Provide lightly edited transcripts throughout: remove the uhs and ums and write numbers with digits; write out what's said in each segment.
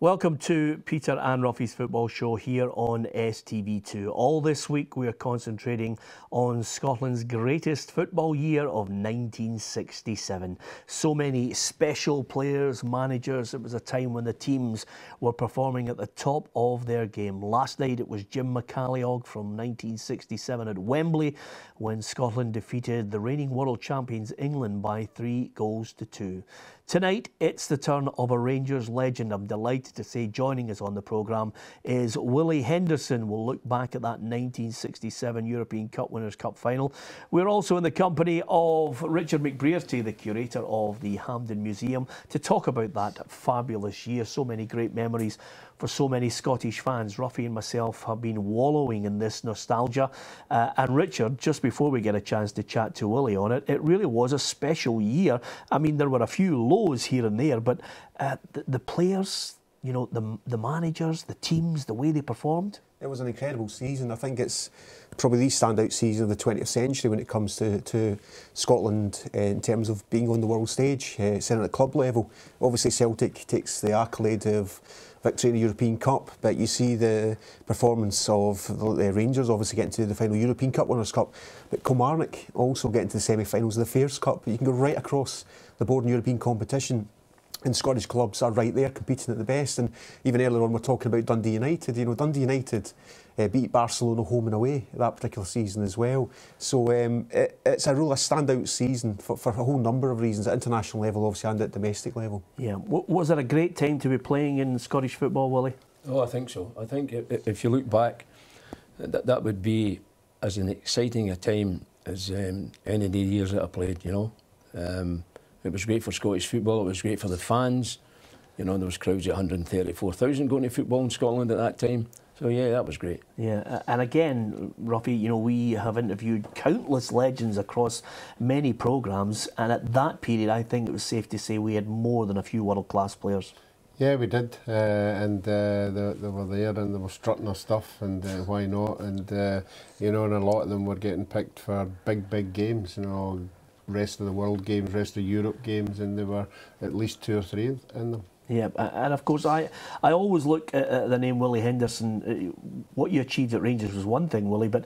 Welcome to Peter and Ruffy's Football Show here on STV2. All this week we are concentrating on Scotland's greatest football year of 1967. So many special players, managers. It was a time when the teams were performing at the top of their game. Last night it was Jim McCalliog from 1967 at Wembley when Scotland defeated the reigning world champions England by 3-2. Tonight, it's the turn of a Rangers legend. I'm delighted to say joining us on the programme is Willie Henderson. We'll look back at that 1967 European Cup Winners' Cup final. We're also in the company of Richard McBrearty, the curator of the Hampden Museum, to talk about that fabulous year. So many great memories for so many Scottish fans. Ruffy and myself have been wallowing in this nostalgia. And Richard, just before we get a chance to chat to Willie on it, it really was a special year. I mean, there were a few lows here and there, but the players, you know, the managers, the teams, the way they performed. It was an incredible season. I think it's probably the standout season of the 20th century when it comes to Scotland in terms of being on the world stage, certainly at club level. Obviously Celtic takes the accolade of victory in the European Cup, but you see the performance of the Rangers obviously getting to the final European Cup Winners' Cup, but Kilmarnock also getting to the semi-finals of the Fairs Cup. You can go right across the board in European competition, and Scottish clubs are right there competing at the best. And even earlier on we're talking about Dundee United. You know, Dundee United beat Barcelona home and away that particular season as well. So it's a real standout season for a whole number of reasons, at international level obviously and at domestic level. Yeah, was it a great time to be playing in Scottish football, Willie? Oh, I think so. I think if you look back, that would be as an exciting a time as any of the years that I played, you know. It was great for Scottish football, it was great for the fans. You know, there was crowds at 134,000 going to football in Scotland at that time. So yeah, that was great. Yeah, and again, Ruffy, you know, we have interviewed countless legends across many programmes, and at that period I think it was safe to say we had more than a few world-class players. Yeah, we did, and they were there and they were strutting their stuff, and why not? And you know, and a lot of them were getting picked for big games, you know, rest of the world games, rest of Europe games, and there were at least 2 or 3 in them. Yeah, and of course I always look at the name Willie Henderson. What you achieved at Rangers was one thing, Willie, but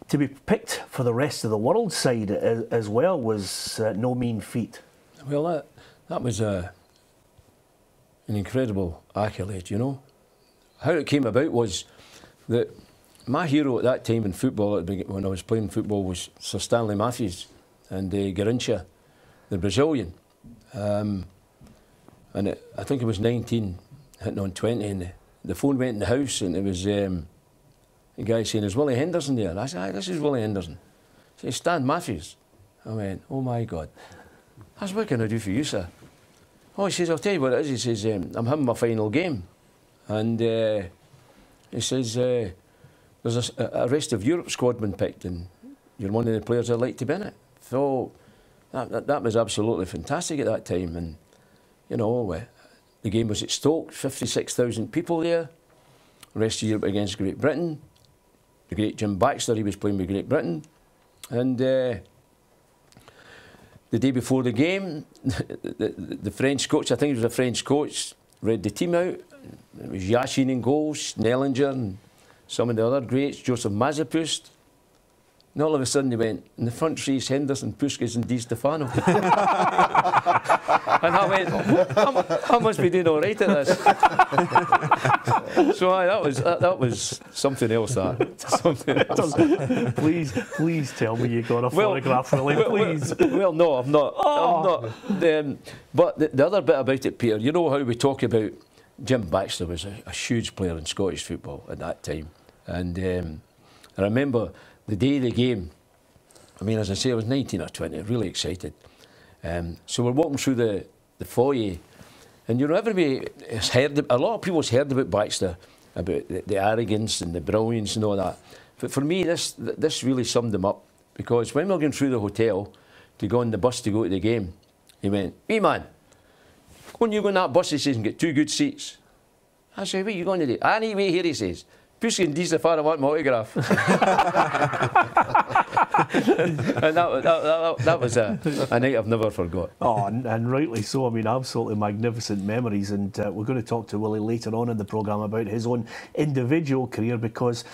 to be picked for the rest of the world side as well was no mean feat. Well, that was an incredible accolade, you know. How it came about was that my hero at that time in football, when I was playing football, was Sir Stanley Matthews and Garrincha, the Brazilian. And I think it was 19, hitting on 20, and the phone went in the house, and it was the guy saying, "Is Willie Henderson there?" And I said, "Aye, this is Willie Henderson." He said, "Stan Matthews." I went, "Oh my God." I said, "What can I do for you, sir?" Oh, he says, "I'll tell you what it is." He says, "I'm having my final game." And he says, "There's a rest of Europe squad been picked, and you're one of the players I'd like to be in it." So that was absolutely fantastic at that time. And you know, the game was at Stoke, 56,000 people there. The rest of Europe against Great Britain. The great Jim Baxter, he was playing with Great Britain. And the day before the game, the French coach, I think it was a French coach, read the team out. It was Yashin in goals, Snellinger and some of the other greats, Joseph Mazepust. And all of a sudden they went, in the front three is Henderson, Puskas and Di Stefano. And I went, I must be doing all right at this. So that was something else. Something else. Please tell me you got a photograph, Willie, please. Well, no, I'm not. Oh. I'm not. But the other bit about it, Peter, you know how we talk about Jim Baxter was a huge player in Scottish football at that time. And I remember the day of the game, I mean, as I say, I was 19 or 20, really excited. So we're walking through the foyer, and you know, everybody has heard, a lot of people has heard about Baxter, about the arrogance and the brilliance and all that. But for me, this really summed him up, because when we were going through the hotel to go on the bus to go to the game, he went, "Hey man, when you go on that bus," he says, "and get 2 good seats." I said, "What are you going to do?" "I need wait here," he says. pushing these if I want my autograph. And that was a night I've never forgot. Oh, and rightly so. I mean, absolutely magnificent memories. And we're going to talk to Willie later on in the programme about his own individual career, because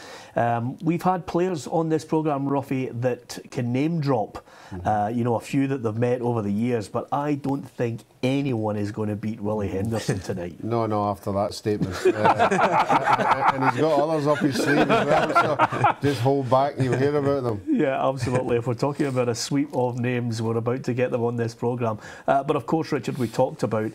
we've had players on this programme, Ruffy, that can name drop, you know, a few that they've met over the years, but I don't think anyone is going to beat Willie Henderson tonight. No, after that statement. And he's got others up his sleeve as well, so just hold back and you'll hear about them. Yeah, absolutely. If we're talking about a sweep of names, we're about to get them on this programme. But of course, Richard, we talked about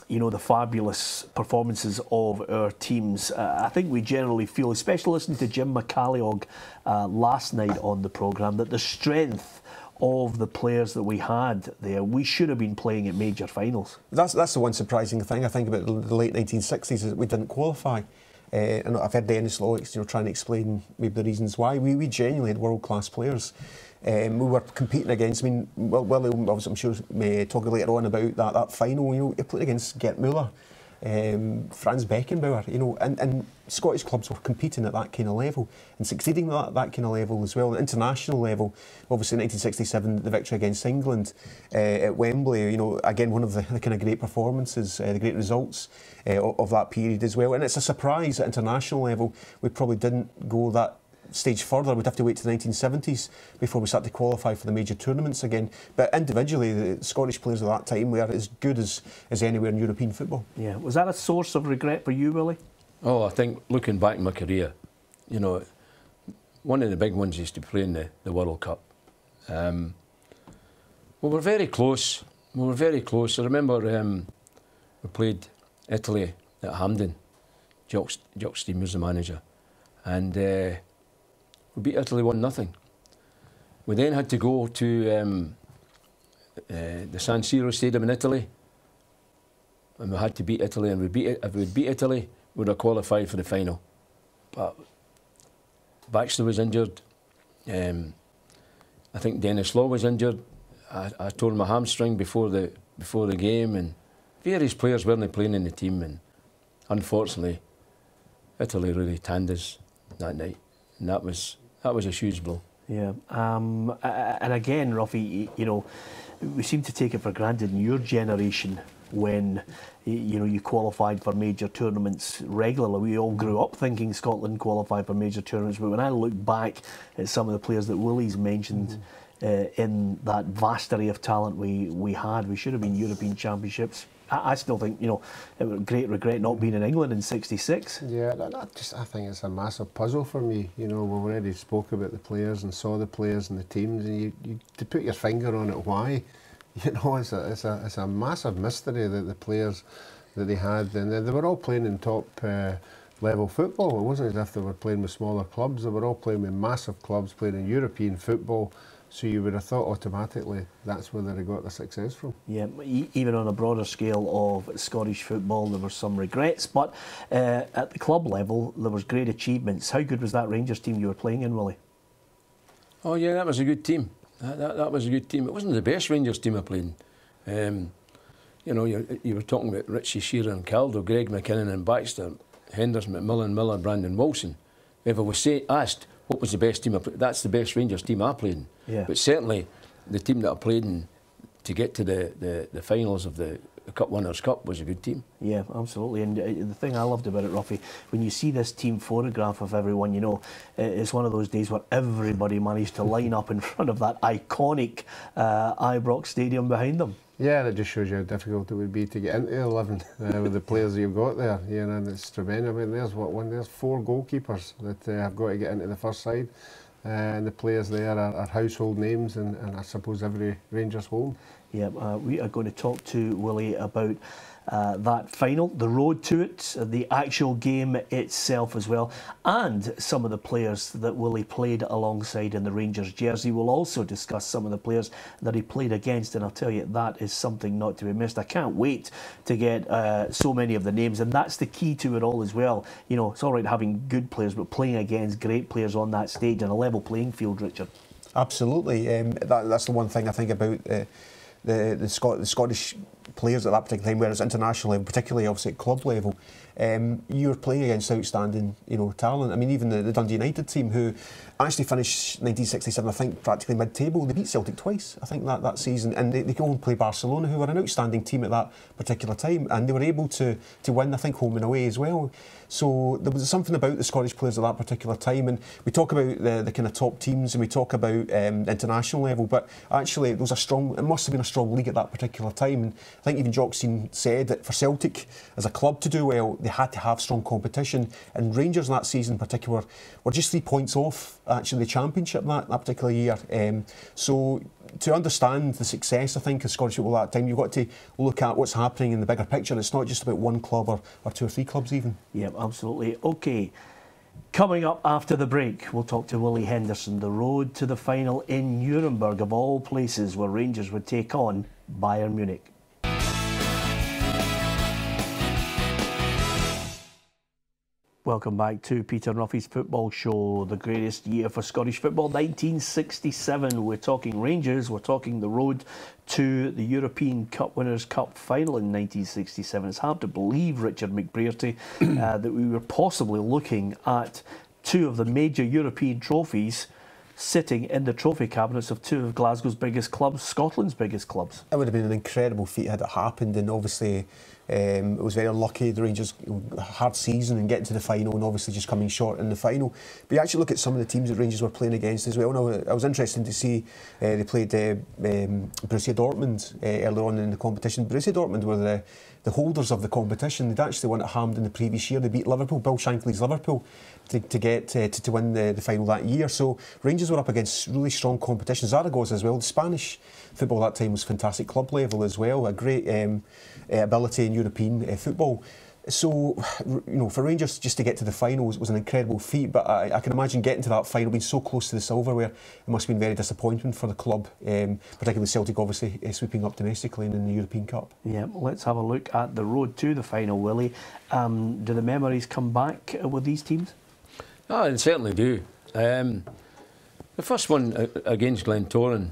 you know, the fabulous performances of our teams. I think we generally feel, especially listening to Jim McCalliog last night on the programme, that the strength of the players that we had there, we should have been playing at major finals. That's the one surprising thing I think about the late 1960s, is that we didn't qualify. And I've heard Dennis Lowick, you know, trying to explain maybe the reasons why. We genuinely had world-class players. We were competing against, I mean, Willie, obviously, I'm sure, may talk later on about that final. You know, you played against Gert Müller, Franz Beckenbauer, you know, and Scottish clubs were competing at that kind of level and succeeding at that kind of level as well. At international level, obviously in 1967, the victory against England at Wembley, you know, again, one of the kind of great performances, the great results of that period as well. And it's a surprise at international level we probably didn't go that stage further. We'd have to wait to the 1970s before we start to qualify for the major tournaments again. But individually, the Scottish players at that time were as good as anywhere in European football. Yeah, was that a source of regret for you, Willie? Oh, I think looking back in my career, you know, one of the big ones is to play in the World Cup. We were very close. We were very close. I remember we played Italy at Hampden. Jock Stein was the manager, and we beat Italy 1-0. We then had to go to the San Siro Stadium in Italy, and we had to beat Italy. And if we'd beat Italy, we would have qualified for the final. But Baxter was injured. I think Dennis Law was injured. I tore my hamstring before the game, and various players weren't playing in the team. And unfortunately, Italy really tanned us that night, and that was a huge blow. Yeah, and again, Ruffy, you know, we seem to take it for granted in your generation when, you know, you qualified for major tournaments regularly. We all grew up thinking Scotland qualified for major tournaments, but when I look back at some of the players that Willie's mentioned in that vast array of talent we had, we should have been European Championships. I still think, you know, it was a great regret not being in England in '66. Yeah, I think it's a massive puzzle for me. You know, we already spoke about the players and saw the players and the teams, and you to put your finger on it, why? You know, it's a massive mystery that the players that they had, and they were all playing in top level football. It wasn't as if they were playing with smaller clubs. They were all playing with massive clubs, playing in European football. So you would have thought automatically that's where they got their success from. Yeah, even on a broader scale of Scottish football, there were some regrets, but at the club level, there was great achievements. How good was that Rangers team you were playing in, Willie? Oh yeah, that was a good team. That was a good team. It wasn't the best Rangers team I played in. You know, you were talking about Richie Shearer and Caldo, Greg McKinnon and Baxter, Henderson, McMillan, Miller, Brandon Wilson. If I was asked what was the best team I played, that's the best Rangers team I played in. Yeah. But certainly the team that I played in to get to the finals of the Cup Winners' Cup was a good team. Yeah, absolutely. And the thing I loved about it, Ruffy, when you see this team photograph of everyone, you know, it's one of those days where everybody managed to line up in front of that iconic Ibrox Stadium behind them. Yeah, that just shows you how difficult it would be to get into the 11 with the players that you've got there. You know, and it's tremendous. I mean, there's 4 goalkeepers that have got to get into the first side, and the players there are household names, and I suppose every Rangers home. Yeah, we are going to talk to Willie about that final, the road to it, the actual game itself as well, and some of the players that Willie played alongside in the Rangers jersey. We'll also discuss some of the players that he played against, and I'll tell you, that is something not to be missed. I can't wait to get so many of the names, and that's the key to it all as well. You know, it's all right having good players, but playing against great players on that stage on a level playing field, Richard. Absolutely. That's the one thing I think about the Scottish players at that particular time, whereas international level, particularly obviously at club level, you were playing against outstanding, talent. I mean, even the Dundee United team, who actually finished 1967, I think, practically mid-table. They beat Celtic twice, I think, that season, and they could only play Barcelona, who were an outstanding team at that particular time, and they were able to win, I think, home and away as well. So there was something about the Scottish players at that particular time, and we talk about the kind of top teams, and we talk about international level, but actually it must have been a strong league at that particular time. And I think even Jockstein said that for Celtic as a club to do well, they had to have strong competition, and Rangers in that season in particular were just 3 points off actually the championship that particular year. So to understand the success, I think, of Scottish football at that time, you've got to look at what's happening in the bigger picture. It's not just about one club or 2 or 3 clubs even. Yeah, absolutely. OK, coming up after the break, we'll talk to Willie Henderson, the road to the final in Nuremberg, of all places, where Rangers would take on Bayern Munich. Welcome back to Peter Ruffy's Football Show. The greatest year for Scottish football, 1967. We're talking Rangers, we're talking the road to the European Cup Winners' Cup final in 1967. It's hard to believe, Richard McBrearty, that we were possibly looking at 2 of the major European trophies sitting in the trophy cabinets of 2 of Glasgow's biggest clubs, Scotland's biggest clubs. It would have been an incredible feat had it happened, and obviously it was very unlucky. The Rangers, hard season and getting to the final, and obviously just coming short in the final. But you actually look at some of the teams that Rangers were playing against as well. Now, I was interested to see they played Borussia Dortmund earlier on in the competition. Borussia Dortmund were the holders of the competition. They'd actually won at Hampden the previous year. They beat Liverpool, Bill Shankly's Liverpool, to get to win the final that year. So Rangers were up against really strong competition. Zaragoza as well. The Spanish football at that time was fantastic, club level as well. A great ability in European football. So, for Rangers just to get to the final was an incredible feat, but I can imagine getting to that final, being so close to the silverware, it must have been very disappointing for the club, particularly Celtic obviously sweeping up domestically and in the European Cup. Yeah, let's have a look at the road to the final, Willie. Do the memories come back with these teams? Oh, they certainly do. The first one against Glentoran,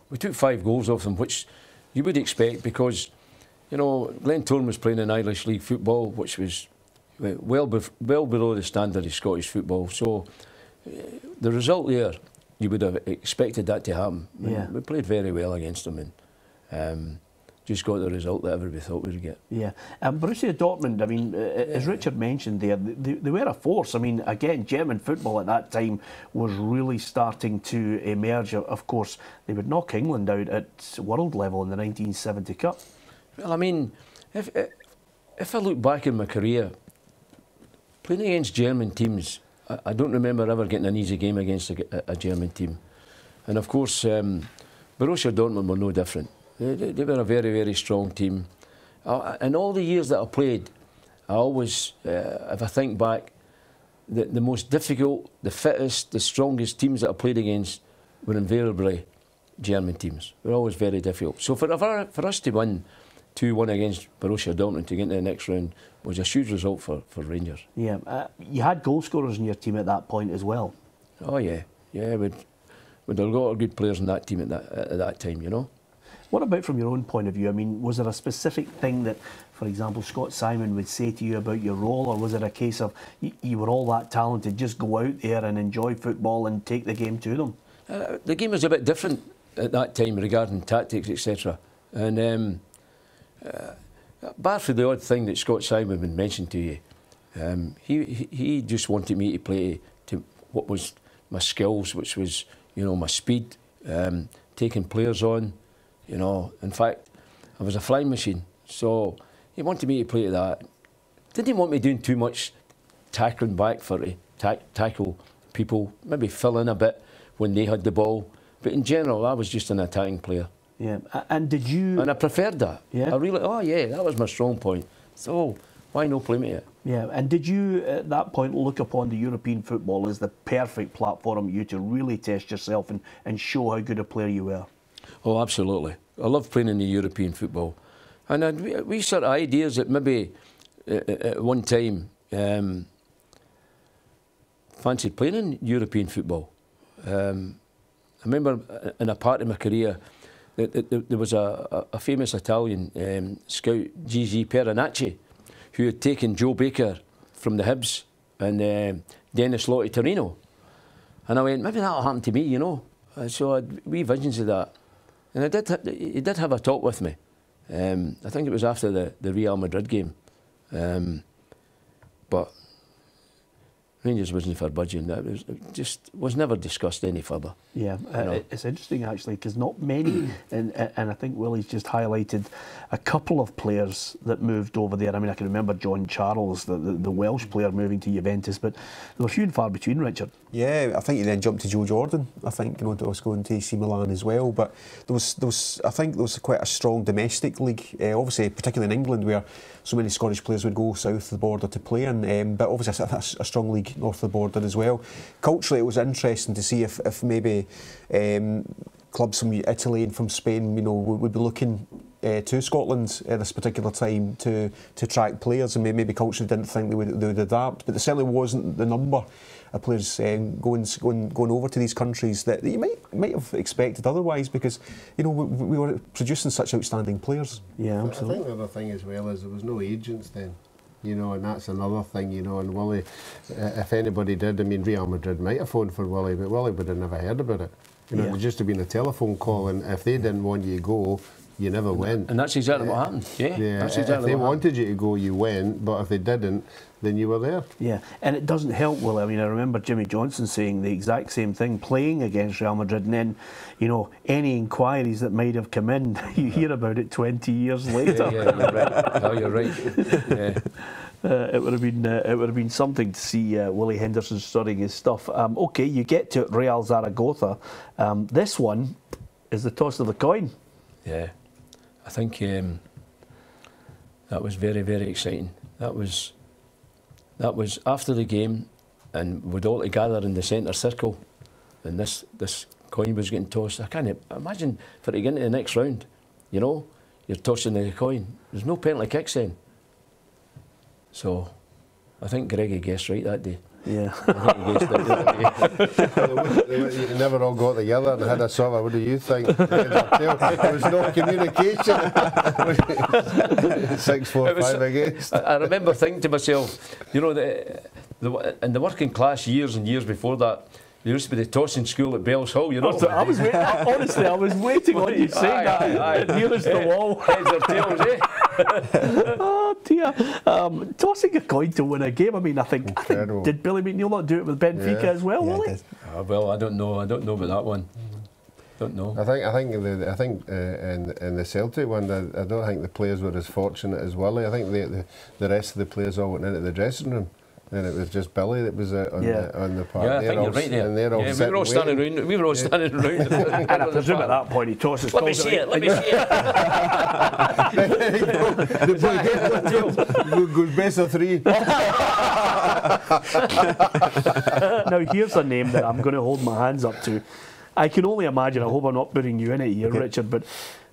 we took 5 goals off them, which you would expect because, Glentoran was playing in Irish League football, which was well below the standard of Scottish football. So the result there, you would have expected that to happen. Yeah. We played very well against them and just got the result that everybody thought we would get. Yeah. Borussia Dortmund, I mean, as Richard mentioned there, they were a force. I mean, again, German football at that time was really starting to emerge. Of course, they would knock England out at world level in the 1970 Cup. Well, I mean, if I look back in my career, playing against German teams, I don't remember ever getting an easy game against a German team. And of course, Borussia Dortmund were no different. They were a very, very strong team. In all the years that I played, I always, if I think back, the most difficult, the fittest, the strongest teams that I played against were invariably German teams. They were always very difficult. So for us to win 2-1 against Borussia Dortmund to get into the next round was a huge result for Rangers. Yeah, you had goal scorers in your team at that point as well. Oh yeah, we'd a lot of good players in that team at that time, What about from your own point of view? I mean, was there a specific thing that, for example, Scott Simon would say to you about your role, or was it a case of you were all that talented, just go out there and enjoy football and take the game to them? The game was a bit different at that time regarding tactics, etc. And bar for the odd thing that Scott Simon would mention to you, he just wanted me to play to what was my skills, which was, my speed, taking players on. In fact, I was a flying machine, so he wanted me to play to that. Didn't want me doing too much tackling back for to tackle people, maybe fill in a bit when they had the ball. But in general, I was just an attacking player. Yeah, and did you... And I preferred that. Yeah. I really, that was my strong point. So why not play me it? Yeah, and did you at that point look upon the European football as the perfect platform for you to really test yourself and show how good a player you were? Oh, absolutely. I love playing in the European football. And we sort of ideas that maybe at one time fancied playing in European football. I remember in a part of my career, there was a famous Italian scout, Gigi Perinacci, who had taken Joe Baker from the Hibs and Dennis Lottie Torino. And I went, maybe that'll happen to me, you know. So I had wee visions of that. And he did have a talk with me. I think it was after the Real Madrid game. But Rangers wasn't for budging. It was never discussed any further. Yeah, it's interesting actually, because not many, and I think Willie's just highlighted a couple of players that moved over there. I mean, I can remember John Charles, the Welsh player, moving to Juventus, but there were few and far between, Richard. Yeah, I think he then jumped to Joe Jordan. I think, you know, was going to AC Milan as well. But I think there was quite a strong domestic league, obviously, particularly in England, where so many Scottish players would go south of the border to play in. But obviously, a strong league north of the border as well. Culturally, it was interesting to see if maybe clubs from Italy and from Spain, you know, would be looking to Scotland at this particular time to attract players, and maybe culturally didn't think they would adapt. But there certainly wasn't the number of players going over to these countries that you might have expected otherwise, because you know we were producing such outstanding players. Yeah, absolutely. I think the other thing as well is there was no agents then. You know, and that's another thing, you know, and Willie, if anybody did, I mean, Real Madrid might have phoned for Willie, but Willie would have never heard about it. You know, it would just have been a telephone call, and if they didn't want you to go, you never went. And that's exactly what happened. Yeah, that's exactly if they wanted you to go, you went, but if they didn't, then you were there. Yeah, and it doesn't help, Willie. I mean, I remember Jimmy Johnson saying the exact same thing, playing against Real Madrid, and then, you know, any inquiries that might have come in, you hear about it 20 years later. Yeah, you're right. Oh, you're right. Yeah. It would have been something to see Willie Henderson studying his stuff. Okay, you get to Real Zaragoza. This one is the toss of the coin. Yeah, I think that was very, very exciting. That was after the game, and we'd all together in the centre circle, and this coin was getting tossed. I can't imagine for it to get into the next round. You know, you're tossing the coin. There's no penalty kicks then. So, I think Greggy guessed right that day. Yeah. I think he guessed right that day. You never all got together and had a sort of, what do you think? There was no communication. 6, 4, 5 against. I remember thinking to myself, you know, in the working class years and years before that, there used to be the tossing school at Bells Hall, you know. I was waiting, honestly, I was waiting on you saying that. Nearest the wall. Heads or tails, eh? Oh dear. Tossing a coin to win a game, I mean, I think did Billy McNeil not do it with Benfica as well, Willie? Well, I don't know about that one. Don't know. I think in the Celtic one, I don't think the players were as fortunate as Willie. I think the rest of the players all went into the dressing room, and it was just Billy that was on the park. Yeah, I think you're right there. And they're all we were all standing around. We were all standing around. And I presume at that point he tosses. Let me see it. Let me see it. Goes best of 3. Now here's a name that I'm going to hold my hands up to. I can only imagine, I hope I'm not putting you in it here, Richard, but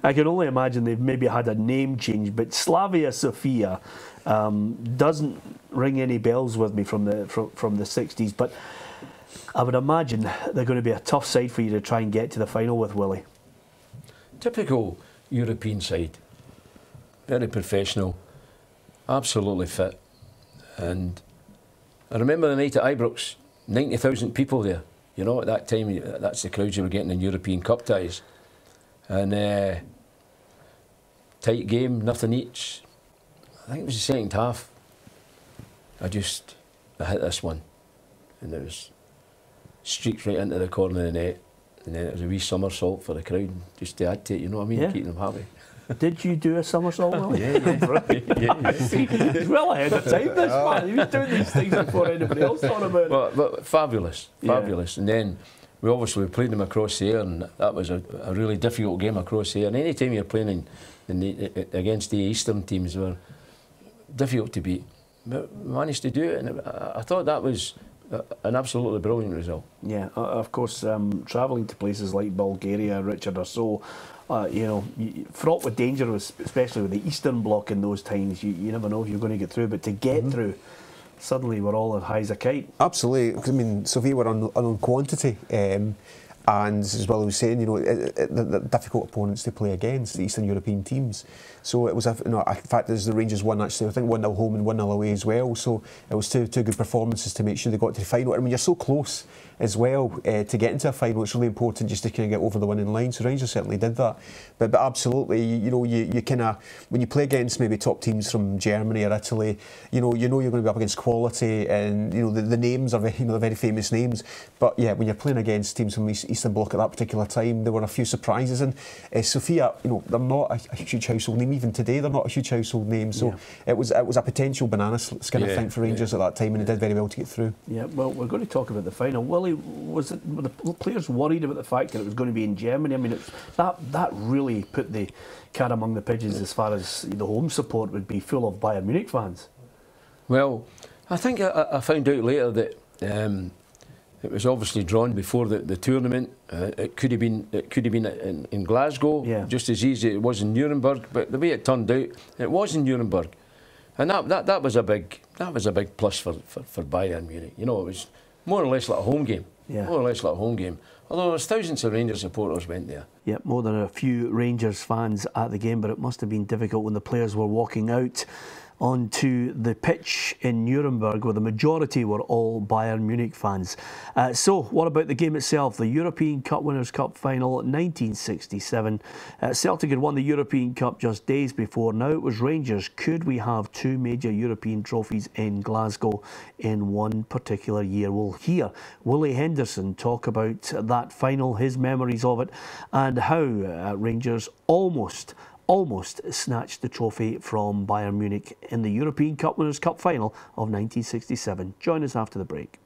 I can only imagine they've maybe had a name change, but Slavia Sofia doesn't ring any bells with me from the 60s, but I would imagine they're going to be a tough side for you to try and get to the final with, Willie. Typical European side. Very professional, absolutely fit. And I remember the night at Ibrox, 90,000 people there. You know, at that time, that's the crowds you were getting in European Cup ties. And tight game, nothing each. I think it was the second half. I hit this one. And it was streaked right into the corner of the net. And then it was a wee somersault for the crowd, just to add to it, you know what I mean? Yeah. Keep them happy. Did you do a somersault, Willie? Yeah. He's well ahead of time, this man. He was doing these things before anybody else thought about it. But fabulous. Yeah. And then we played them across the air, and that was a really difficult game across the air. And any time you're playing against the Eastern teams, were difficult to beat. But we managed to do it, and I thought that was an absolutely brilliant result. Yeah, of course, travelling to places like Bulgaria, Richard, or so, you know, fraught with danger, especially with the Eastern Bloc in those times. You never know if you're going to get through, but to get through, suddenly we're all as high as a kite. Absolutely. I mean, Sofia were on quantity. And as well as saying, you know, the difficult opponents to play against, the Eastern European teams. So it was, you know, in fact, as the Rangers won actually, I think 1-0 home and 1-0 away as well. So it was two good performances to make sure they got to the final. And when you're so close as well to get into a final, it's really important just to kind of get over the winning line. So Rangers certainly did that. But absolutely, you know, you kind of, when you play against maybe top teams from Germany or Italy, you know you're going to be up against quality, and you know the names are very, you know, the very famous names. But yeah, when you're playing against teams from Eastern Bloc at that particular time, there were a few surprises. And Sofia, you know, they're not a huge household name. Even today, they're not a huge household name. So it was a potential banana skin, I think, for Rangers at that time, and they did very well to get through. Yeah, well, we're going to talk about the final. Willie, were the players worried about the fact that it was going to be in Germany? I mean, that really put the cat among the pigeons as far as the home support would be full of Bayern Munich fans. Well, I think I found out later that it was obviously drawn before the tournament. It could have been in Glasgow, just as easy as it was in Nuremberg. But the way it turned out, it was in Nuremberg, and that was a big plus for Bayern Munich. You know, it was more or less like a home game. More or less like a home game. Although there was thousands of Rangers supporters went there. Yeah, more than a few Rangers fans at the game, but it must have been difficult when the players were walking out onto the pitch in Nuremberg, where the majority were all Bayern Munich fans. So, what about the game itself? The European Cup Winners' Cup final 1967. Celtic had won the European Cup just days before. Now it was Rangers. Could we have two major European trophies in Glasgow in one particular year? We'll hear Willie Henderson talk about that final, his memories of it, and how Rangers almost snatched the trophy from Bayern Munich in the European Cup Winners' Cup final of 1967. Join us after the break.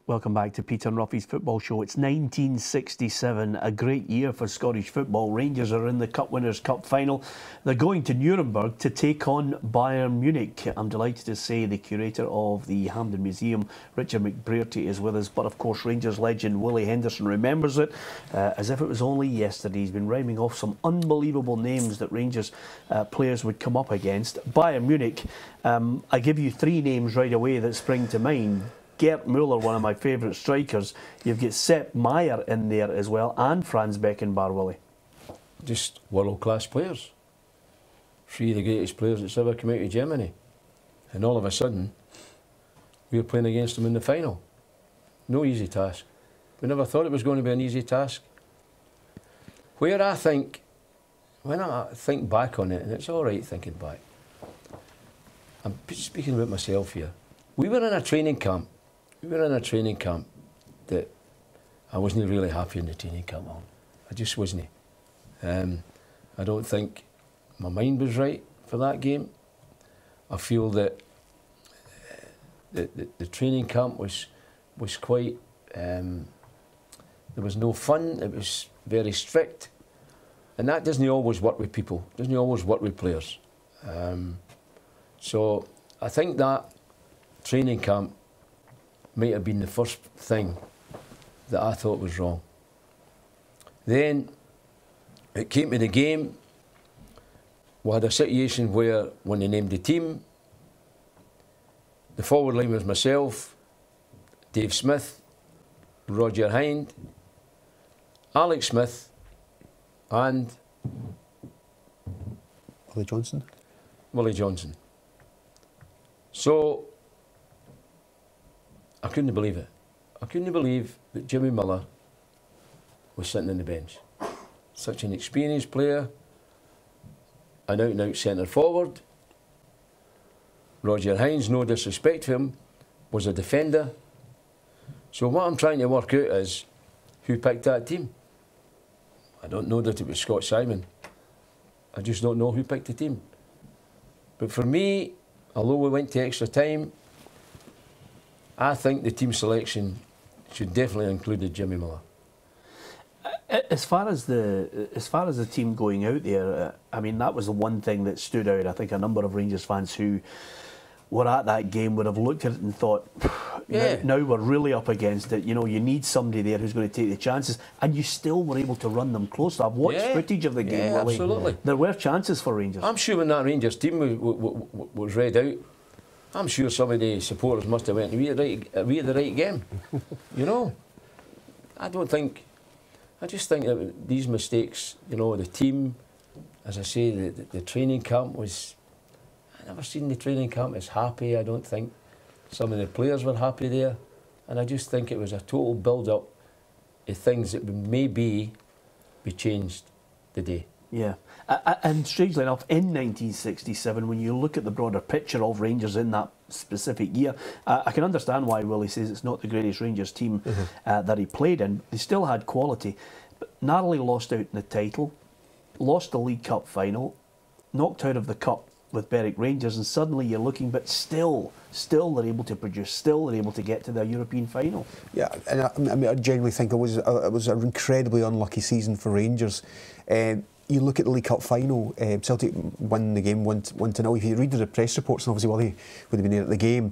Welcome back to Peter and Ruffy's Football Show. It's 1967, a great year for Scottish football. Rangers are in the Cup Winners' Cup final. They're going to Nuremberg to take on Bayern Munich. I'm delighted to say the curator of the Hampden Museum, Richard McBrearty, is with us. But of course, Rangers legend Willie Henderson remembers it as if it was only yesterday. He's been rhyming off some unbelievable names that Rangers players would come up against. Bayern Munich, I give you three names right away that spring to mind. Gerd Müller, one of my favourite strikers. You've got Sepp Maier in there as well, and Franz Beckenbauer, Willie. Just world-class players. Three of the greatest players that's ever come out of Germany. And all of a sudden, we were playing against them in the final. No easy task. We never thought it was going to be an easy task. Where I think, when I think back on it, and it's all right thinking back, I'm speaking about myself here. We were in a training camp. We were in a training camp that I wasn't really happy in the training camp. I just wasn't. I don't think my mind was right for that game. I feel that the training camp was quite. There was no fun. It was very strict, and that doesn't always work with people. Doesn't always work with players. So I think that training camp might have been the first thing that I thought was wrong. Then it came to the game. We had a situation where, when they named the team, the forward line was myself, Dave Smith, Roger Hind, Alex Smith, and Willie Johnson. So I couldn't believe it. I couldn't believe that Jimmy Miller was sitting on the bench. Such an experienced player, an out-and-out centre forward. Roger Hines, no disrespect to him, was a defender. So what I'm trying to work out is who picked that team. I don't know that it was Scott Simon. I just don't know who picked the team. But for me, although we went to extra time, I think the team selection should definitely include Jimmy Miller. As far as the team going out there, I mean, that was the one thing that stood out. I think a number of Rangers fans who were at that game would have looked at it and thought, now we're really up against it. You know, you need somebody there who's going to take the chances, and you still were able to run them close. I've watched footage of the game, Willie. Absolutely. There were chances for Rangers. I'm sure when that Rangers team was read out, I'm sure some of the supporters must have went, are we at the right game? You know, I just think that these mistakes, you know, the team, as I say, the training camp was, I never seen the training camp as happy. I don't think some of the players were happy there. And I just think it was a total build-up of things that would maybe be changed today. Yeah, and strangely enough, in 1967, when you look at the broader picture of Rangers in that specific year, I can understand why Willie says it's not the greatest Rangers team that he played in. They still had quality, but narrowly lost out in the title, lost the League Cup final, knocked out of the Cup with Berwick Rangers, and suddenly you're looking, but still they're able to produce, still they're able to get to the European final. Yeah, and I mean, I genuinely think it was an incredibly unlucky season for Rangers. You look at the League Cup final, Celtic won the game 1-0. If you read the press reports, and obviously Willie would have been there at the game,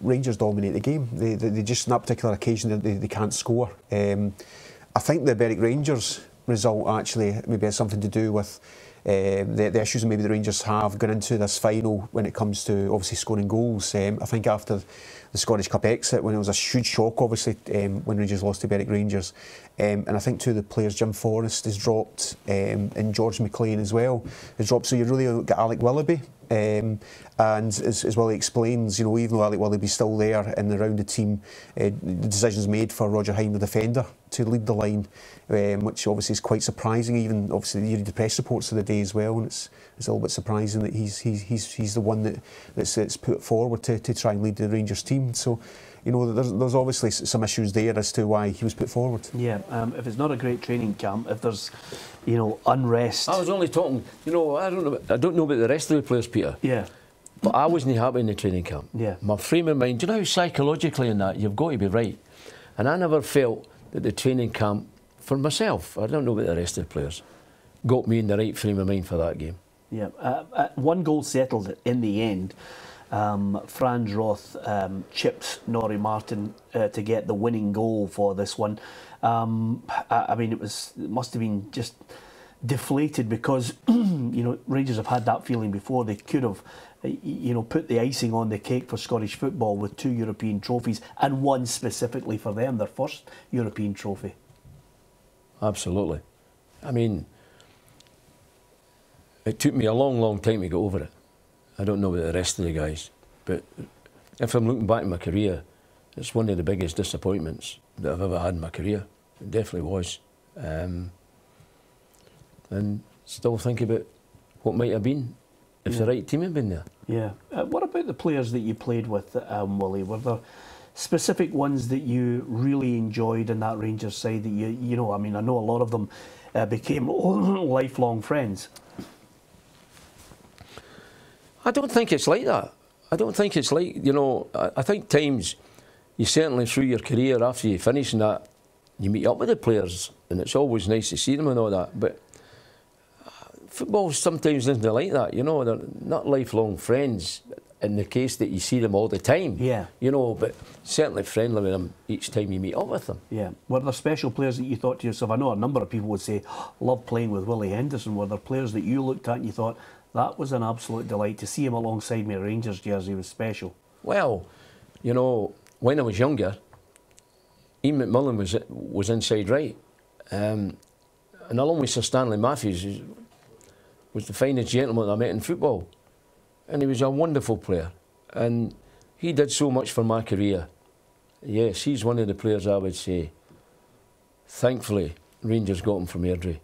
Rangers dominate the game. They just, on that particular occasion, they can't score. I think the Berwick Rangers result actually maybe has something to do with the issues that maybe the Rangers have going into this final when it comes to obviously scoring goals. I think after the Scottish Cup exit, when it was a huge shock obviously when Rangers lost to Berwick Rangers, and I think two of the players, Jim Forrest has dropped, and George McLean as well has dropped, so you really got Alec Willoughby. And as Willie explains, you know, even though Alec Willoughby's still there in the rounded team, the decision's made for Roger Hine, the defender, to lead the line, which obviously is quite surprising. Even obviously you read the press reports of the day as well, and it's a little bit surprising that he's the one that's put forward to try and lead the Rangers team. So, you know, there's obviously some issues there as to why he was put forward. Yeah, if it's not a great training camp, if there's, you know, unrest. I was only talking, you know, I don't know about the rest of the players, Peter. Yeah. But I wasn't happy in the training camp. Yeah. My frame of mind, do you know how psychologically in that, you've got to be right. And I never felt that the training camp, for myself, I don't know about the rest of the players, got me in the right frame of mind for that game. Yeah. One goal settled it in the end. Franz Roth chipped Norrie Martin to get the winning goal for this one. I mean, it must have been just deflated because you know, Rangers have had that feeling before. They could have, you know, put the icing on the cake for Scottish football with 2 European trophies, and one specifically for them, their first European trophy. Absolutely. I mean, it took me a long time to get over it. I don't know about the rest of the guys, but if I'm looking back in my career, it's one of the biggest disappointments that I've ever had in my career. It definitely was. And still think about what might have been if the right team had been there. Yeah. What about the players that you played with, Willie? Were there specific ones that you really enjoyed in that Rangers side that you know, I mean, I know a lot of them became lifelong friends. I don't think it's like that. I don't think it's like, you know, I think times you certainly through your career after you finish and that, you meet up with the players and it's always nice to see them and all that, but football sometimes isn't like that, you know, they're not lifelong friends in the case that you see them all the time. Yeah. You know, but certainly friendly with them each time you meet up with them. Yeah. Were there special players that you thought to yourself, I know a number of people would say, love playing with Willie Henderson, were there players that you looked at and you thought, that was an absolute delight to see him alongside me. Rangers jersey was special. Well, you know, when I was younger, Ian McMillan was inside right, and along with Sir Stanley Matthews was the finest gentleman I met in football, and he was a wonderful player, and he did so much for my career. Yes, he's one of the players I would say. Thankfully, Rangers got him from Airdrie.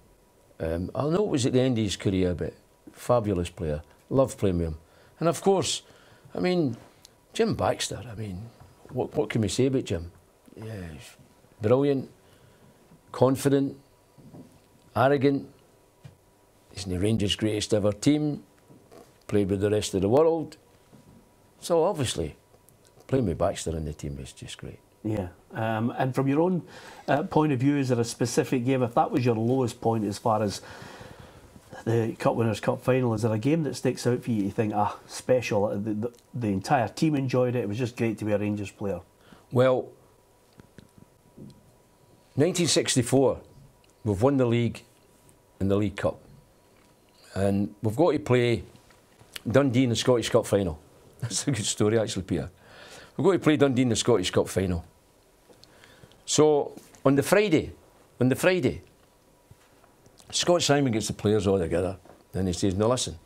I know it was at the end of his career, but fabulous player. Loved playing with him. And of course, I mean, Jim Baxter, I mean, what can we say about Jim? Yeah, he's brilliant, confident, arrogant. He's in the Rangers' greatest ever team, played with the rest of the world. So obviously, playing with Baxter in the team is just great. Yeah, and from your own point of view, is there a specific game, if that was your lowest point as far as the Cup Winners' Cup final, is there a game that sticks out for you? You think, special, the entire team enjoyed it, it was just great to be a Rangers player? Well, 1964, we've won the league and the League Cup. And we've got to play Dundee in the Scottish Cup final. That's a good story, actually, Peter. We're going to play Dundee in the Scottish Cup final. So, on the Friday, Scott Simon gets the players all together. And he says, now listen,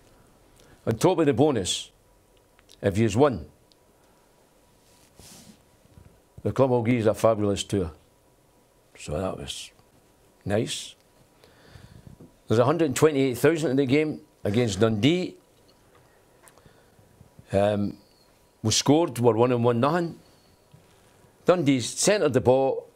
on top of the bonus, if you've won, the club will give you a fabulous tour. So that was nice. There's 128,000 in the game against Dundee. We scored, we're 1-1-0. Dundee centred the ball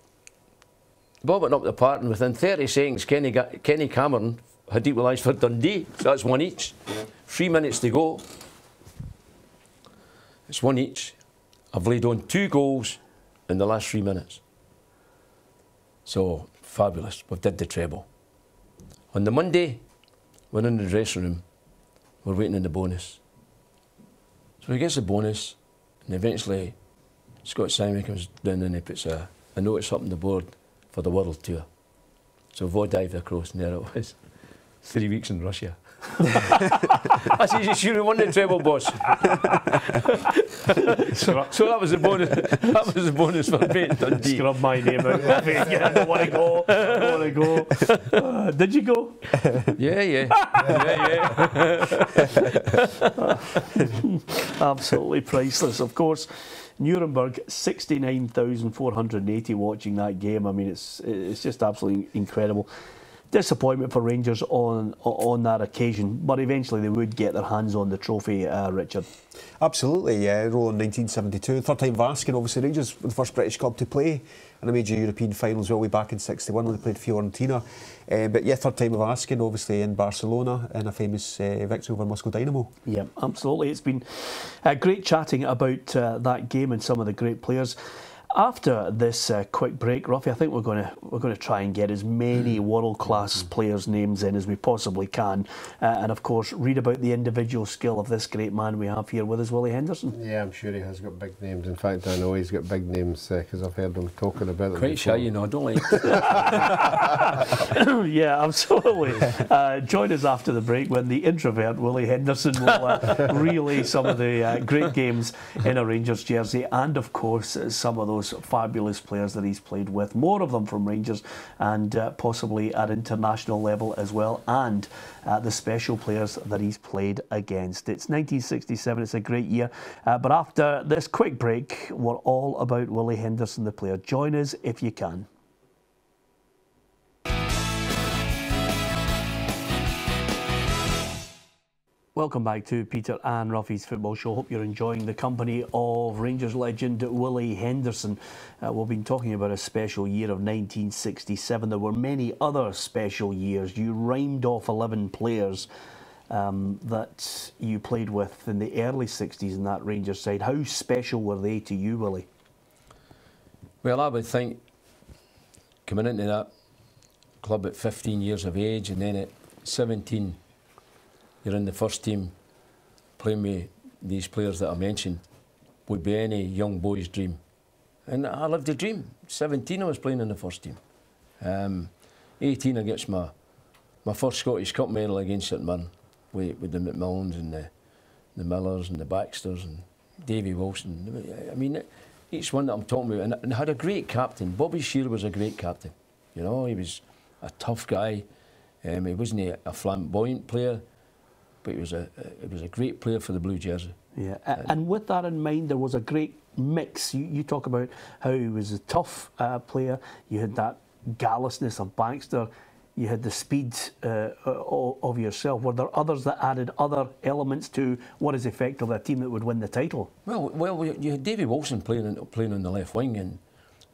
went up the park, and within 30 seconds, Kenny Cameron had equalised for Dundee. So that's one each. Yeah. 3 minutes to go. It's one each. I've laid on 2 goals in the last 3 minutes. So, fabulous. We've did the treble. On the Monday, we're in the dressing room. We're waiting on the bonus. So he gets the bonus, and eventually Scott Simon comes down and he puts a notice up on the board for the world tour. So we've all dived across, and there it was. 3 weeks in Russia. I said, you should have won the treble, boss. So that was the bonus. That was the bonus for beating Dundee. Scrub my name out. I don't want to go. I don't want to go. Did you go? Yeah. Absolutely priceless. Of course, Nuremberg, 69,480 watching that game. I mean, it's just absolutely incredible. Disappointment for Rangers on that occasion, but eventually they would get their hands on the trophy, Richard. Absolutely, yeah. Roland 1972, third time of asking. Obviously, Rangers were the first British club to play in a major European final as well, way back in '61 when they played Fiorentina. But yeah, third time of asking, obviously in Barcelona in a famous victory over Moscow Dynamo. Yeah, absolutely. It's been great chatting about that game and some of the great players. After this quick break, Ruffy, I think we're going to try and get as many world-class players' names in as we possibly can, and of course read about the individual skill of this great man we have here with us, Willie Henderson. Yeah, I'm sure he has got big names. In fact, I know he's got big names because I've heard him talking about them. Quite shy, you know. I don't like. Yeah, absolutely. Join us after the break when the introvert Willie Henderson will relay some of the great games in a Rangers jersey, and of course some of those fabulous players that he's played with, more of them from Rangers and possibly at international level as well, and the special players that he's played against. It's 1967, it's a great year, but after this quick break, we're all about Willie Henderson, the player. Join us if you can. Welcome back to Peter and Ruffy's Football Show. Hope you're enjoying the company of Rangers legend Willie Henderson. We've been talking about a special year of 1967. There were many other special years. You rhymed off 11 players that you played with in the early 60s in that Rangers side. How special were they to you, Willie? Well, I would think coming into that club at 15 years of age, and then at 17 you're in the first team playing with these players that I mentioned, would be any young boy's dream. And I lived the dream. 17 I was playing in the first team. 18 I gets my first Scottish Cup medal against St Mirren with the McMillans and the Millers and the Baxters and Davy Wilson. I mean, each one that I'm talking about, and had a great captain. Bobby Shearer was a great captain. You know, he was a tough guy. He wasn't a flamboyant player, but he was a great player for the blue jersey. Yeah, and with that in mind, there was a great mix. You talk about how he was a tough player. You had that gallousness of Baxter. You had the speed of yourself. Were there others that added other elements to what is effectively a team that would win the title? Well, you had Davy Wilson playing on the left wing, and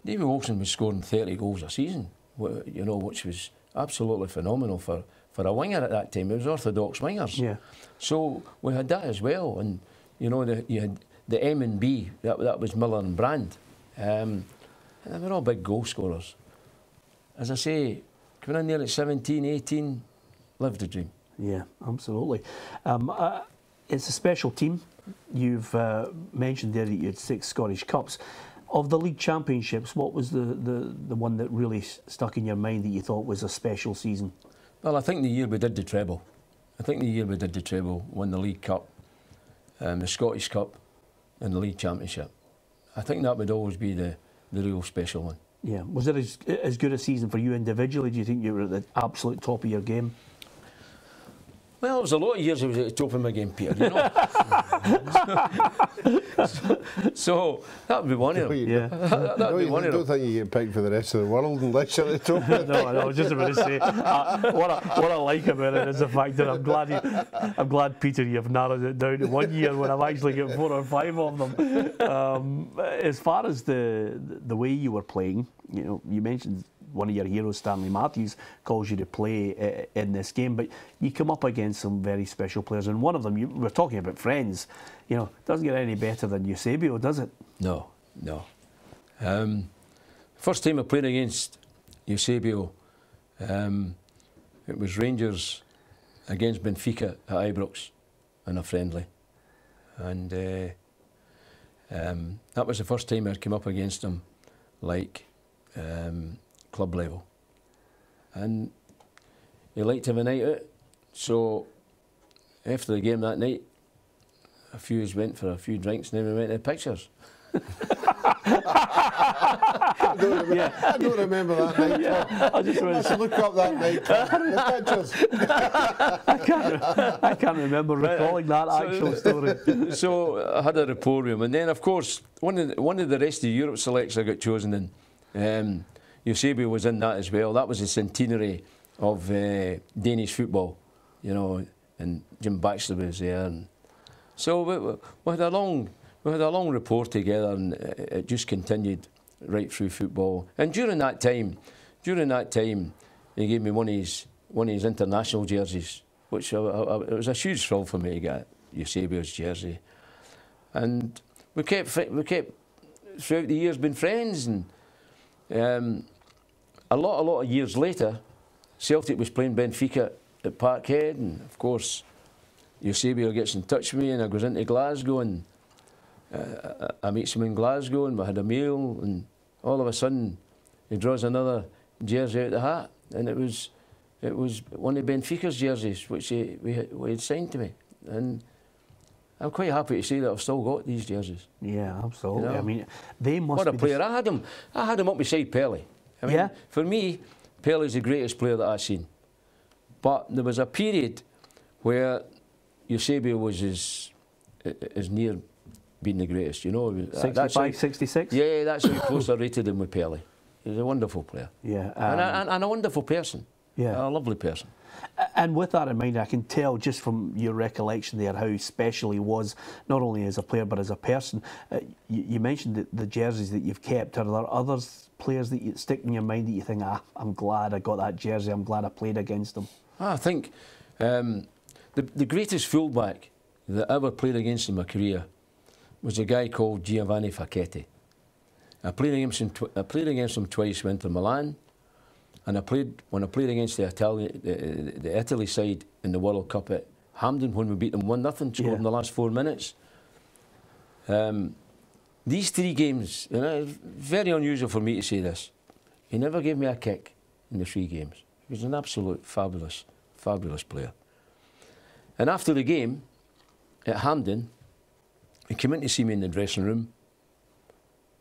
Davy Wilson was scoring 30 goals a season. You know, which was absolutely phenomenal for a winger at that time. It was orthodox wingers. Yeah. So we had that as well, and you know you had the M and B. That was Miller and Brand. And they were all big goal scorers. As I say, coming in there at 17, 18, lived the dream. Yeah, absolutely. It's a special team. You've mentioned there that you had 6 Scottish Cups. Of the league championships, what was the one that really stuck in your mind that you thought was a special season? Well, I think the year we did the treble. Won the League Cup, the Scottish Cup, in the league championship. I think that would always be the real special one. Yeah. Was it as good a season for you individually? Do you think you were at the absolute top of your game? Well, it was a lot of years I was at the top of my game, Peter, you know. so that would be one of them. Yeah. That would be one of them. I don't think you get picked for the rest of the world unless you're at the top. No, I was just about to say, what I like about it is the fact that I'm glad, Peter, you've narrowed it down to 1 year when I've actually got 4 or 5 of them. As far as the way you were playing, you know, you mentioned one of your heroes, Stanley Matthews, calls you to play in this game, but you come up against some very special players, and one of them, we're talking about friends, you know, doesn't get any better than Eusebio, does it? No, no. First time I played against Eusebio, it was Rangers against Benfica at Ibrox in a friendly, and that was the first time I'd come up against him, like club level, and he liked to have a night out. So after the game that night, a few of us went for a few drinks, and then we went to the pictures. I don't remember that night. Yeah, I just want to look up that night. The pictures. I can't remember recalling that actual story. So I had a rapport with him, and then of course one of the rest of the Europe selects I got chosen in. Eusebio was in that as well. That was the centenary of Danish football, you know, and Jim Baxter was there. And so we had a long rapport together, and it just continued right through football. And during that time, he gave me one of his international jerseys, which it was a huge thrill for me to get Eusebio's jersey. And we kept throughout the years been friends, and a lot of years later, Celtic was playing Benfica at Parkhead, and of course Eusebio gets in touch with me, and I goes into Glasgow, and I meet him in Glasgow, and we had a meal, and all of a sudden he draws another jersey out of the hat, and it was one of Benfica's jerseys which he had signed to me, and I'm quite happy to say that I've still got these jerseys. Yeah, absolutely. You know? I mean, they must. What a player! I had him up beside Pelé. I mean, yeah. For me, Pelé is the greatest player that I've seen. But there was a period where Eusebio was as near being the greatest. You know, 65, 66. Yeah, that's how close I rated him with Pelé. He's a wonderful player. Yeah, and a wonderful person. Yeah, a lovely person. And with that in mind, I can tell just from your recollection there how special he was, not only as a player but as a person. You mentioned the jerseys that you've kept. Are there others players that you stick in your mind that you think, I'm glad I got that jersey, I'm glad I played against them? I think the greatest fullback that I ever played against in my career was a guy called Giovanni Facchetti. I played against him twice, went to Milan, and when I played against the Italy side in the World Cup at Hampden when we beat them 1-0, scored in the last 4 minutes. These 3 games, you know, it's very unusual for me to say this, he never gave me a kick in the 3 games. He was an absolute fabulous player. And after the game at Hampden, he came in to see me in the dressing room,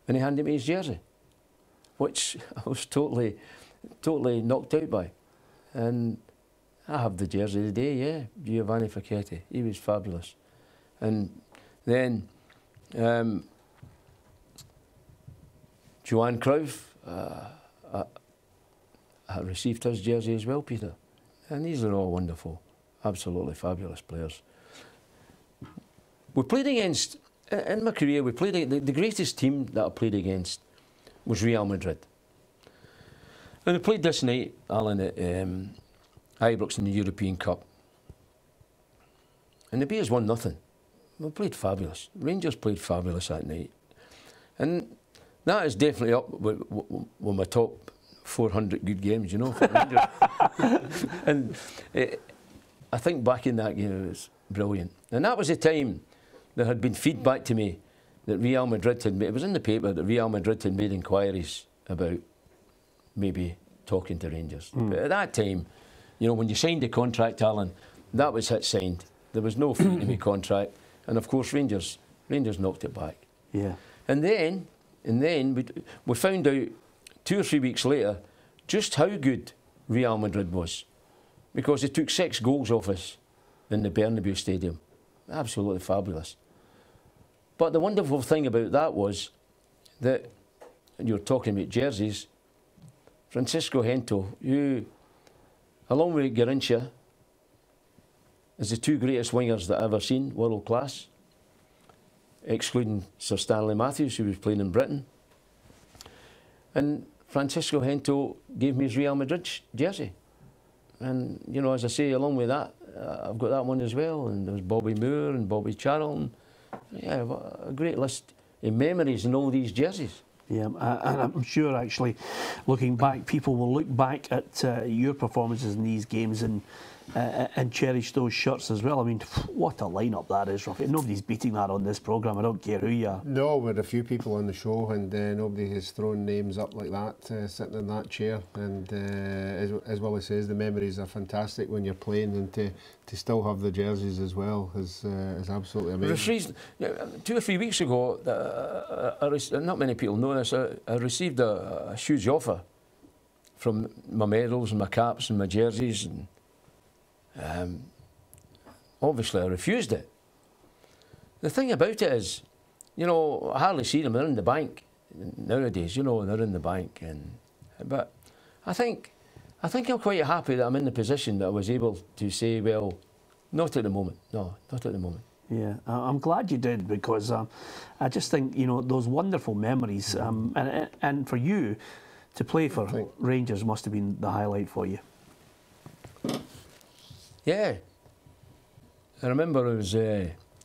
and he handed me his jersey, which I was totally knocked out by. And I have the jersey today, yeah, Giovanni Facchetti. He was fabulous. And then Johan Cruyff, I received his jersey as well, Peter. And these are all wonderful, absolutely fabulous players. We played against, in my career, the greatest team that I played against was Real Madrid. And we played this night, Alan, at Ibrox in the European Cup. And the beat us 1-0. We played fabulous. Rangers played fabulous that night. And that is definitely up with my top 400 good games, you know, for Rangers. And I think back in that game, it was brilliant. And that was the time there had been feedback to me that Real Madrid had made, it was in the paper that Real Madrid had made inquiries about maybe talking to Rangers. But at that time, you know, when you signed the contract, Alan, that was it signed. There was no free-to-me contract. And of course, Rangers Rangers knocked it back. Yeah. And then we found out 2 or 3 weeks later just how good Real Madrid was, because they took 6 goals off us in the Bernabeu Stadium. Absolutely fabulous. But the wonderful thing about that was that, and you're talking about jerseys, Francisco Gento, you, along with Garrincha, is the 2 greatest wingers that I've ever seen, world class, excluding Sir Stanley Matthews, who was playing in Britain. And Francisco Gento gave me his Real Madrid jersey. And, you know, as I say, along with that, I've got that one as well. And there's Bobby Moore and Bobby Charlton. Yeah, a great list of memories in all these jerseys. Yeah, and I'm sure, actually, looking back, people will look back at your performances in these games and cherish those shirts as well. I mean, what a lineup that is, Ruffy. Nobody's beating that on this programme. I don't care who you are. No, we're a few people on the show, and nobody has thrown names up like that, sitting in that chair. And as Willie says, the memories are fantastic when you're playing, and to still have the jerseys as well is absolutely amazing. 2 or 3 weeks ago, not many people know this, I received a huge offer from my medals and my caps and my jerseys, and obviously I refused it. The thing about it is, you know, I hardly see them. They're in the bank nowadays, you know, they're in the bank. But I think I'm quite happy that I'm in the position that I was able to say, well, not at the moment. No, not at the moment. Yeah, I'm glad you did, because I just think, you know, those wonderful memories, and for you to play for Rangers must have been the highlight for you. Yeah. I remember I was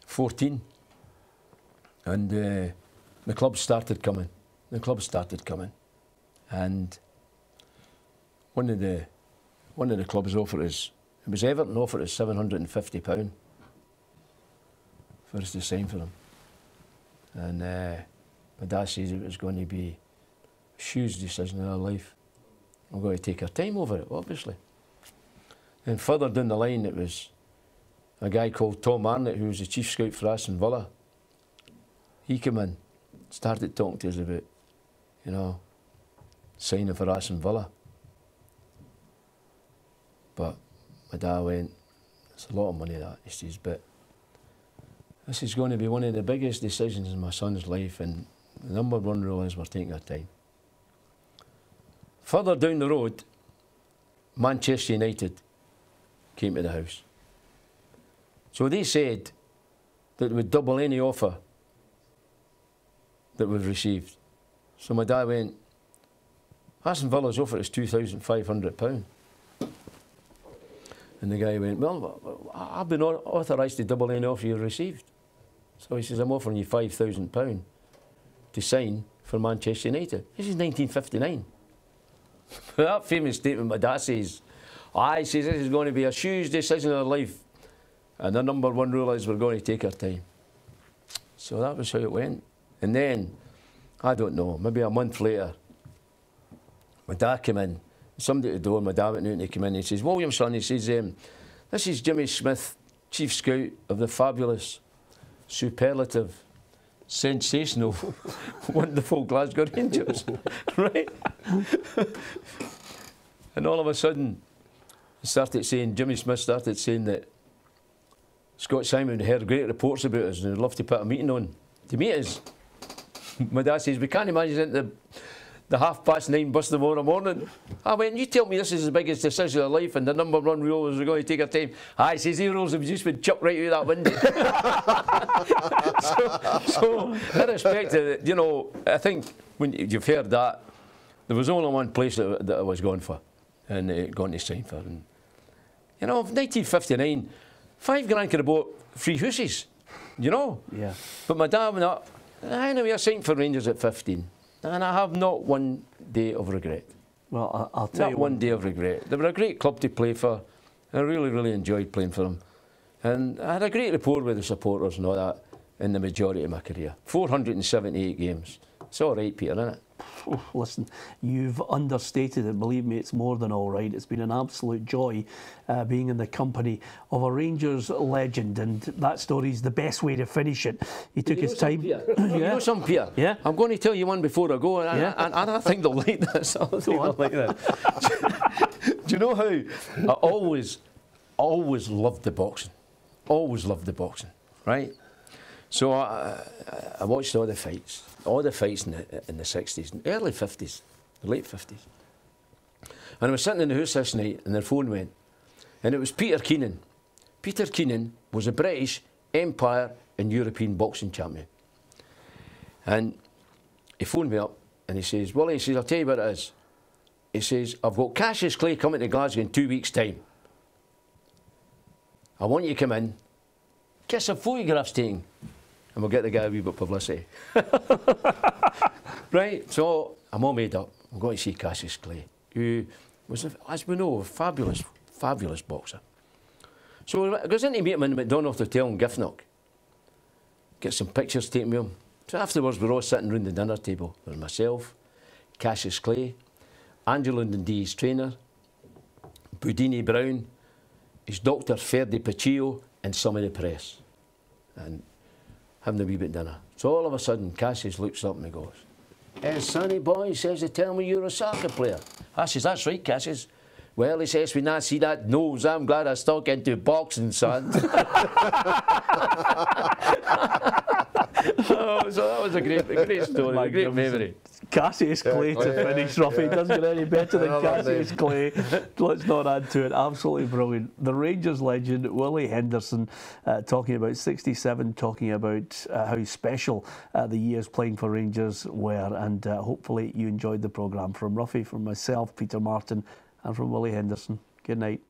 14 and the clubs started coming. And one of the clubs offered us, it was Everton, offered us £750 for us to sign for them. And my dad says it was going to be a huge decision in our life. We're going to take our time over it, obviously. And further down the line, it was a guy called Tom Arnott, who was the chief scout for Aston Villa. He came in, started talking to us about, you know, signing for Aston Villa. But my dad went, it's a lot of money that, he says, but this is going to be one of the biggest decisions in my son's life, and the #1 rule is we're taking our time. Further down the road, Manchester United came to the house. So they said that they would double any offer that we've received. So my dad went, Aston Villa's offer is £2,500. And the guy went, well, I've been authorised to double any offer you've received. So he says, I'm offering you £5,000 to sign for Manchester United. This is 1959. That famous statement my dad says, he says, this is going to be a huge decision in our life, and the #1 rule is we're going to take our time. So that was how it went. And then, I don't know, maybe a month later, my dad came in. Somebody at the door, my dad went out and he came in and he says, Williamson, he says, this is Jimmy Smith, Chief Scout of the fabulous, superlative, sensational, wonderful Glasgow Rangers. Right? And all of a sudden, Jimmy Smith started saying that Scott Simon heard great reports about us and he'd love to put a meeting on to meet us. My dad says, we can't imagine it the 9:30 bus tomorrow morning. I went, you tell me this is the biggest decision of life and the #1 rule is we're going to take our time. He says, the rules have just been chucked right out that window. so in respect to it, you know, I think when you've heard that, there was only one place that I was going for and going to sign for. And, you know, 1959, £5 could have bought 3 hooses, you know. Yeah. But my dad went up, I know I signed for Rangers at 15. And I have not one day of regret. Well, I'll tell you. Not one day of regret. They were a great club to play for. I really, really enjoyed playing for them. And I had a great rapport with the supporters and all that in the majority of my career. 478 games. It's all right, Peter, isn't it? listen, you've understated it. Believe me, it's more than all right. It's been an absolute joy being in the company of a Rangers legend, and that story's the best way to finish it. He took his time. You know something, Peter? Yeah. I'm going to tell you one before I go, and, and I think they'll like this. I think they'll like this. Do you know how I always loved the boxing? Always loved the boxing, right? So I watched all the fights in the 60s, early 50s, late 50s. And I was sitting in the house this night and their phone went, and it was Peter Keenan. Peter Keenan was a British, Empire and European boxing champion. And he phoned me up and he says, Willie, he says, I'll tell you what it is. He says, I've got Cassius Clay coming to Glasgow in 2 weeks' time. I want you to come in, get some photographs taken, and we'll get the guy a wee bit of publicity. Right, so I'm all made up. I'm going to see Cassius Clay, who was, as we know, a fabulous, fabulous boxer. So I goes in to meet him in the McDonald's Hotel in Giffnock. Get some pictures taken with him. So afterwards, we're all sitting round the dinner table. There's myself, Cassius Clay, Angelo Dundee's trainer, Boudini Brown, his doctor Ferdi Paccio, and some of the press. And having a wee bit of dinner. So all of a sudden, Cassius looks up and he goes, "Hey, Sonny boy," he says, "they tell me you're a soccer player." I says, "That's right, Cassius." "Well," he says, "we not see that nose. I'm glad I stuck into boxing, son." Oh, so that was a great story, a great memory. Cassius Clay to finish, Ruffy. It doesn't get any better than Cassius Clay. Let's not add to it. Absolutely brilliant. The Rangers legend, Willie Henderson, talking about 67, talking about how special the years playing for Rangers were. And hopefully you enjoyed the programme. From Ruffy, from myself, Peter Martin, and from Willie Henderson. Good night.